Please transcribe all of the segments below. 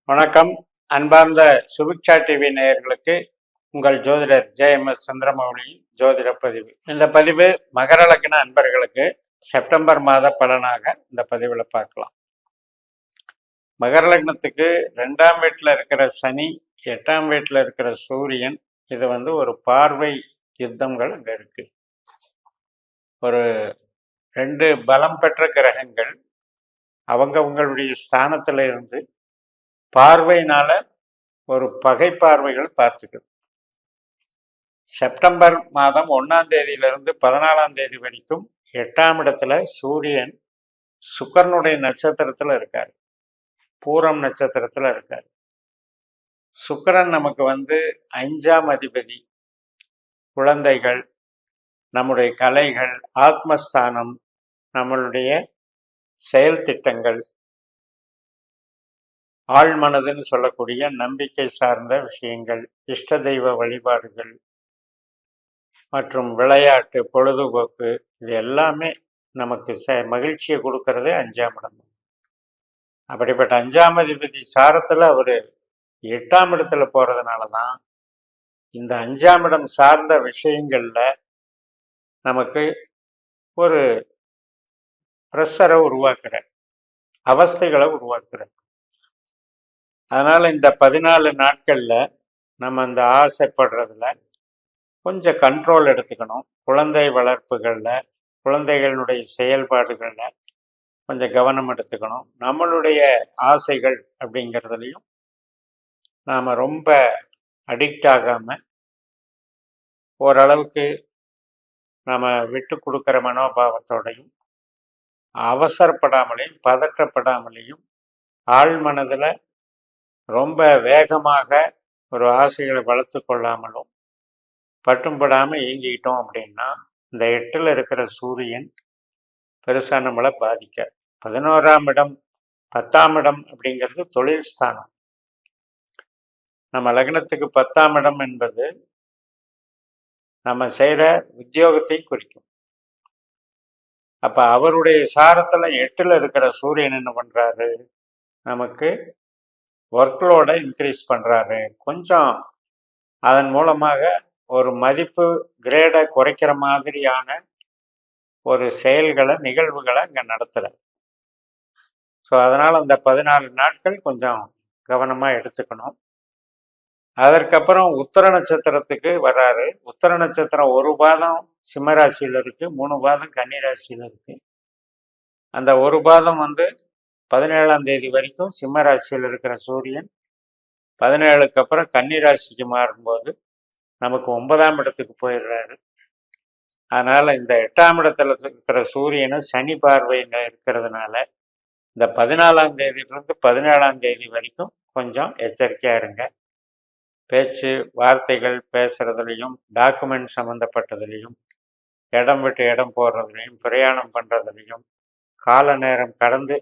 வணக்கம். அன்பார்ந்த சுபிக்ஷா டிவி நேயர்களுக்கு உங்கள் ஜோதிடர் JMS சந்திரமௌலியின் ஜோதிட பதிவு. இந்த பதிவு மகர லக்ன அன்பர்களுக்கு செப்டம்பர் மாத பலனாக இந்த பதிவில் பார்க்கலாம். மகர லக்னத்துக்கு 2ஆம் வீட்டில் இருக்கிற சனி, 8ஆம் வீட்டில் இருக்கிற சூரியன், இது ஒரு பார்வை யுத்தங்கள் அங்கே இருக்கு. ஒரு 2 பலம் பெற்ற கிரகங்கள் அவங்களுடைய ஸ்தானத்துல இருந்து பார்வையினால ஒரு பகை பார்வைகள் பார்த்துக்குது. செப்டம்பர் மாதம் 1ஆம் தேதியிலிருந்து 14ஆம் தேதி வரைக்கும் 8ஆம் இடத்துல சூரியன் சுக்கிரனுடைய நட்சத்திரத்துல இருக்காரு, பூரம் நட்சத்திரத்துல இருக்காரு. சுக்கிரன் நமக்கு 5ஆம் அதிபதி, குழந்தைகள், நம்முடைய கலைகள், ஆத்மஸ்தானம், நம்மளுடைய செயல் திட்டங்கள், ஆழ்மனதுன்னு சொல்லக்கூடிய நம்பிக்கை சார்ந்த விஷயங்கள், இஷ்ட தெய்வ வழிபாடுகள் மற்றும் விளையாட்டு, பொழுதுபோக்கு, இது எல்லாமே நமக்கு மகிழ்ச்சியை கொடுக்கறதே 5ஆம் இடம். அப்படிப்பட்ட 5ஆம் அதிபதி சாரத்தில் அவர் 8ஆம் இடத்துல போறதுனால தான் இந்த 5ஆம் இடம் சார்ந்த விஷயங்கள்ல நமக்கு ஒரு ப்ரெஷரை உருவாக்குற, அவஸ்தைகளை உருவாக்குற. அதனால இந்த 14 நாட்கள்ல நம்ம அந்த ஆசைப்படுறதுல கொஞ்சம் கண்ட்ரோல் எடுத்துக்கணும். குழந்தை வளர்ப்புகள்ல, குழந்தைகளுடைய செயல்பாடுகள்ல கொஞ்சம் கவனம் எடுத்துக்கணும். நம்மளுடைய ஆசைகள் அப்படிங்கிறதுலையும் நாம் ரொம்ப அடிக்ட் ஆகாம ஓரளவுக்கு நாம் விட்டு கொடுக்குற மனோபாவத்தோடையும், அவசரப்படாமலையும், பதற்றப்படாமலையும், ஆழ் மனதில் ரொம்ப வேகமாக ஒரு ஆசைகளை வளர்த்து கொள்ளாமலும் பட்டும்படாமல் இயங்கிக்கிட்டோம் அப்படின்னா இந்த 8ல் இருக்கிற சூரியன் பெருசாக நம்மளை பாதிக்க. 11ஆம் இடம், 10ஆம் இடம் அப்படிங்கிறது தொழில் ஸ்தானம். நம்ம லக்னத்துக்கு 10ஆம் இடம் என்பது நம்ம செய்கிற உத்தியோகத்தை குறிக்கும். அப்போ அவருடைய சாரத்தில் 8ல் இருக்கிற சூரியன் என்ன பண்ணுறாரு, நமக்கு ஒர்க்லோட இன்க்ரீஸ் பண்ணுறாரு. கொஞ்சம் அதன் மூலமாக ஒரு மதிப்பு கிரேடை குறைக்கிற மாதிரியான ஒரு செயல்களை, நிகழ்வுகளை அங்கே நடத்துகிறார். ஸோ அதனால் அந்த 14 நாட்கள் கொஞ்சம் கவனமாக எடுத்துக்கணும். அதற்கப்புறம் உத்தர நட்சத்திரத்துக்கு வர்றாரு. உத்தர நட்சத்திரம் 1 பாதம் சிம்மராசியில் இருக்குது, 3 பாதம் கன்னிராசியில் இருக்குது. அந்த 1 பாதம் 17ஆம் தேதி வரைக்கும் சிம்ம ராசியில் இருக்கிற சூரியன் 17க்கு அப்புறம் கன்னிராசிக்கு மாறும்போது நமக்கு 9ஆம் இடத்துக்கு போயிடுறாரு. அதனால இந்த 8ஆம் இடத்துல இருக்கிற சூரியனை சனி பார்வையில் இருக்கிறதுனால இந்த 14ஆம் தேதியிலிருந்து 17ஆம் தேதி வரைக்கும் கொஞ்சம் எச்சரிக்கையா இருங்க. பேச்சு வார்த்தைகள் பேசுறதுலையும், டாக்குமெண்ட் சம்மந்தப்பட்டதுலையும், இடம் விட்டு இடம் போடுறதுலையும், பிரயாணம் பண்ணுறதுலையும், கால நேரம் கடந்து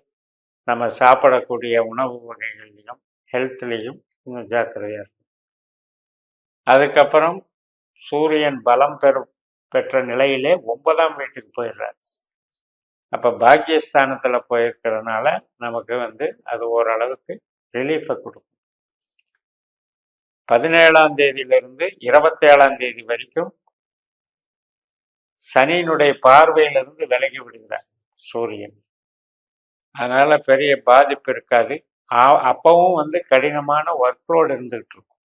நம்ம சாப்பிடக்கூடிய உணவு வகைகள்லையும், ஹெல்த்லேயும் கொஞ்சம் ஜாக்கிரதையாக இருக்கும். அதுக்கப்புறம் சூரியன் பலம் பெற்ற நிலையிலே 9ஆம் வீட்டுக்கு போயிடுறார். அப்போ பாக்கியஸ்தானத்தில் போயிருக்கிறதுனால நமக்கு அது ஓரளவுக்கு ரிலீஃபை கொடுக்கும். 17ஆம் தேதியிலிருந்து 27ஆம் தேதி வரைக்கும் சனியினுடைய பார்வையிலிருந்து விலகி விடுகிறார் சூரியன். அதனால பெரிய பாதிப்பு இருக்காது. அப்பவும் கடினமான ஒர்க்லோடு இருந்துகிட்டு இருக்கும்.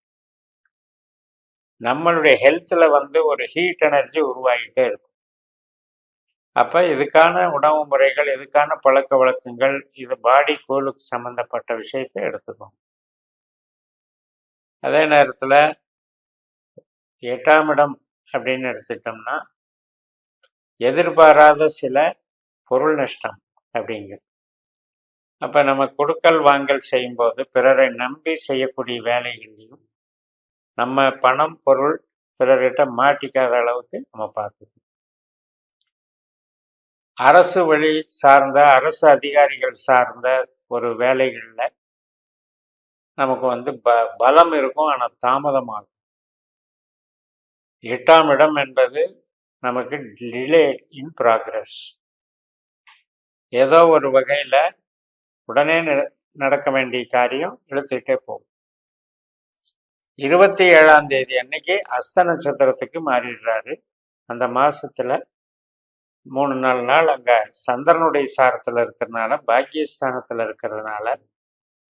நம்மளுடைய ஹெல்த்தில் ஒரு ஹீட் எனர்ஜி உருவாகிட்டே இருக்கும். அப்போ இதுக்கான உணவு முறைகள், இதுக்கான பழக்க வழக்கங்கள், இது பாடி கூலுக்கு சம்மந்தப்பட்ட விஷயத்தை எடுத்துக்கும். அதே நேரத்தில் 8ஆம் இடம் அப்படின்னு எடுத்துட்டோம்னா எதிர்பாராத சில பொருள் நஷ்டம் அப்படிங்கிறது. அப்போ நம்ம கொடுக்கல் வாங்கல் செய்யும்போது பிறரை நம்பி செய்யக்கூடிய வேலைகளையும் நம்ம பணம், பொருள் பிறர்கிட்ட மாட்டிக்காத அளவுக்கு நம்ம பார்த்துக்கணும். அரசு வழி சார்ந்த, அரசு அதிகாரிகள் சார்ந்த ஒரு வேலைகளில் நமக்கு பலம் இருக்கும், ஆனால் தாமதமாகும். 8ஆம் இடம் என்பது நமக்கு டிலே இன் ப்ராக்ரஸ். ஏதோ ஒரு வகையில் உடனே நடக்க வேண்டிய காரியம் இழுத்துக்கிட்டே போகும். 27ஆம் தேதி அன்னைக்கு அஸ்த நட்சத்திரத்துக்கு மாறிடுறாரு. அந்த மாசத்துல 3-4 நாள் அங்க சந்திரனுடைய சாரத்துல இருக்கிறதுனால, பாக்கியஸ்தானத்துல இருக்கிறதுனால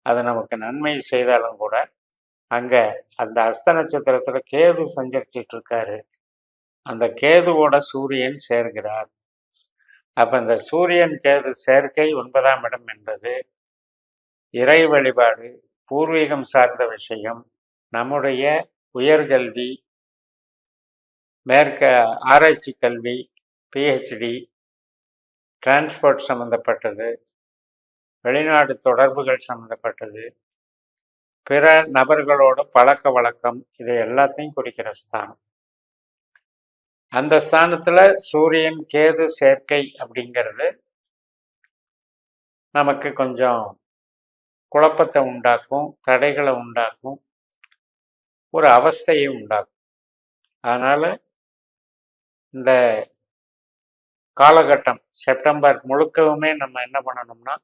அது நமக்கு நன்மை செய்தாலும் கூட அங்க அந்த அஸ்த நட்சத்திரத்துல கேது சஞ்சரிச்சிட்டு இருக்காரு. அந்த கேதுவோட சூரியன் சேர்கிறார். அப்ப இந்த சூரியன் கேது சேர்க்கை 9ஆம் இடம் என்பது இறை வழிபாடு, பூர்வீகம் சார்ந்த விஷயம், நம்முடைய உயர்கல்வி, மேற்க ஆராய்ச்சி கல்வி, பிஹெச்டி, டிரான்ஸ்போர்ட் சம்பந்தப்பட்டது, வெளிநாடு தொடர்புகள் சம்பந்தப்பட்டது, பிற நபர்களோட பழக்க வழக்கம், இதை எல்லாத்தையும் குறிக்கிற ஸ்தானம். அந்த ஸ்தானத்துல சூரியன் கேது சேர்க்கை அப்படிங்கிறது நமக்கு கொஞ்சம் குழப்பத்தை உண்டாக்கும், தடைகளை உண்டாக்கும், ஒரு அவஸ்தையை உண்டாக்கும். அதனால இந்த காலகட்டம் செப்டம்பர் முழுக்கவுமே நம்ம என்ன பண்ணணும்னா,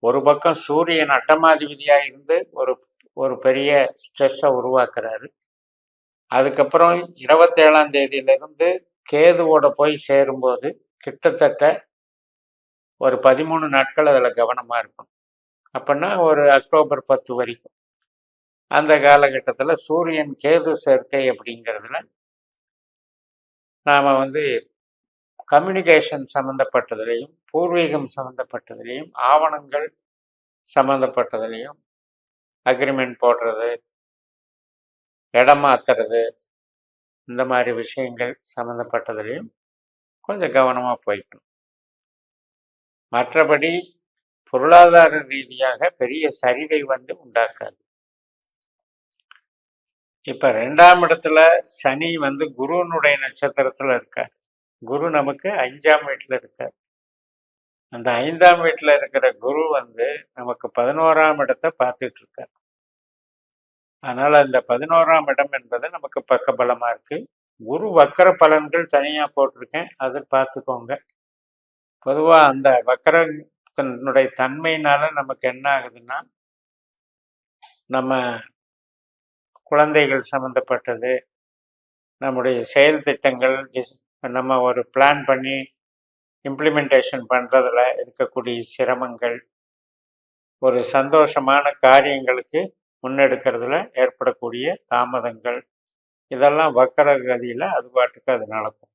ஒரு பக்கம் சூரியன் அட்டமாதிபதியாக இருந்து ஒரு பெரிய ஸ்ட்ரெஸ்ஸை உருவாக்குறாரு. அதுக்கப்புறம் 27ஆம் தேதியிலிருந்து கேதுவோட போய் சேரும்போது கிட்டத்தட்ட ஒரு 13 நாட்கள் அதில் கவனமாக இருக்கணும். அப்படின்னா ஒரு அக்டோபர் 10 வரைக்கும் அந்த காலகட்டத்தில் சூரியன் கேது சேர்க்கை அப்படிங்கிறதுல நாம் கம்யூனிகேஷன் சம்மந்தப்பட்டதுலேயும், பூர்வீகம் சம்மந்தப்பட்டதுலேயும், ஆவணங்கள் சம்மந்தப்பட்டதுலேயும், அக்ரிமெண்ட் போடுறது, இடம் மாற்றுறது, இந்த மாதிரி விஷயங்கள் சம்மந்தப்பட்டதுலேயும் கொஞ்சம் கவனமாக போய்க்கணும். மற்றபடி பொருளாதார ரீதியாக பெரிய சரிவை உண்டாக்காது. இப்ப 2ஆம் இடத்துல சனி குருனுடைய நட்சத்திரத்துல இருக்கார். குரு நமக்கு 5ஆம் வீட்டுல இருக்கார். அந்த 5ஆம் வீட்டுல இருக்கிற குரு நமக்கு 11ஆம் இடத்தை பார்த்துட்டு இருக்கார். அதனால அந்த 11ஆம் இடம் என்பது நமக்கு பக்கபலமா இருக்கு. குரு வக்கர பலன்கள் தனியா போட்டிருக்கேன், அது பார்த்துக்கோங்க. பொதுவா அந்த வக்கரத்தினுடைய தன்மையினால நமக்கு என்ன ஆகுதுன்னா, நம்ம குழந்தைகள் சம்மந்தப்பட்டது, நம்முடைய செயல் திட்டங்கள், நம்ம ஒரு பிளான் பண்ணி இம்ப்ளிமெண்டேஷன் பண்ணுறதுல இருக்கக்கூடிய சிரமங்கள், ஒரு சந்தோஷமான காரியங்களுக்கு முன்னெடுக்கிறதுல ஏற்படக்கூடிய தாமதங்கள், இதெல்லாம் வக்கர கதியில் அது பாட்டுக்கு அது நடக்கும்.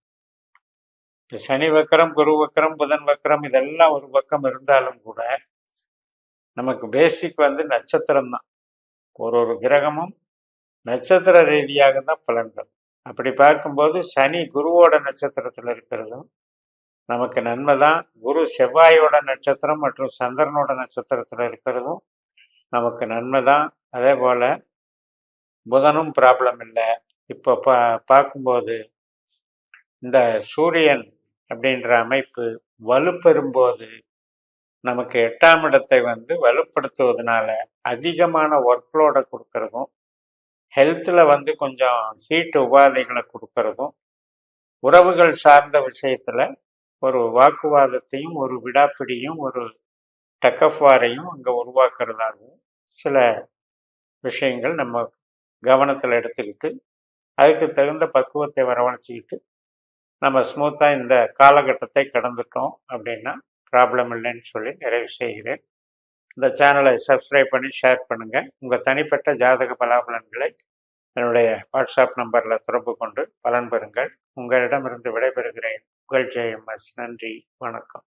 சனி வக்கரம், குரு வக்கரம், புதன் வக்கரம் இதெல்லாம் ஒரு பக்கம் இருந்தாலும் கூட நமக்கு பேசிக் நட்சத்திரம் தான். ஒரு கிரகமும் நட்சத்திர ரீதியாக தான் பலன்கள். அப்படி பார்க்கும்போது சனி குருவோட நட்சத்திரத்தில் இருக்கிறதும் நமக்கு நன்மை தான். குரு செவ்வாயோட நட்சத்திரம் மற்றும் சந்திரனோட நட்சத்திரத்தில் இருக்கிறதும் நமக்கு நன்மை தான். அதே போல் புதனும் ப்ராப்ளம் இல்லை. இப்போ பார்க்கும்போது இந்த சூரியன் அப்படின்ற அமைப்பு வலுப்பெறும்போது நமக்கு 8ஆம் இடத்தை வலுப்படுத்துவதனால அதிகமான ஒர்க்லோடை கொடுக்கறதும், ஹெல்த்தில் கொஞ்சம் ஹீட் உபாதைகளை கொடுக்கறதும், உறவுகள் சார்ந்த விஷயத்தில் ஒரு வாக்குவாதத்தையும், ஒரு விடாப்பிடியும், ஒரு டக்கஃப்வாரையும் அங்கே உருவாக்குறதாகவும் சில விஷயங்கள் நம்ம கவனத்தில் எடுத்துக்கிட்டு அதுக்கு தகுந்த பக்குவத்தை வரவழைச்சிக்கிட்டு நம்ம ஸ்மூத்தாக இந்த காலகட்டத்தை கடந்துட்டோம் அப்படின்னா ப்ராப்ளம் இல்லைன்னு சொல்லி நிறைவு செய்கிறேன். இந்த சேனலை சப்ஸ்கிரைப் பண்ணி ஷேர் பண்ணுங்கள். உங்கள் தனிப்பட்ட ஜாதக பலாபலன்களை என்னுடைய வாட்ஸ்அப் நம்பரில் தொடர்பு கொண்டு பலன் பெறுங்கள். உங்களிடமிருந்து விடைபெறுகிறேன். உங்கள் ஜெயம்எஸ். நன்றி, வணக்கம்.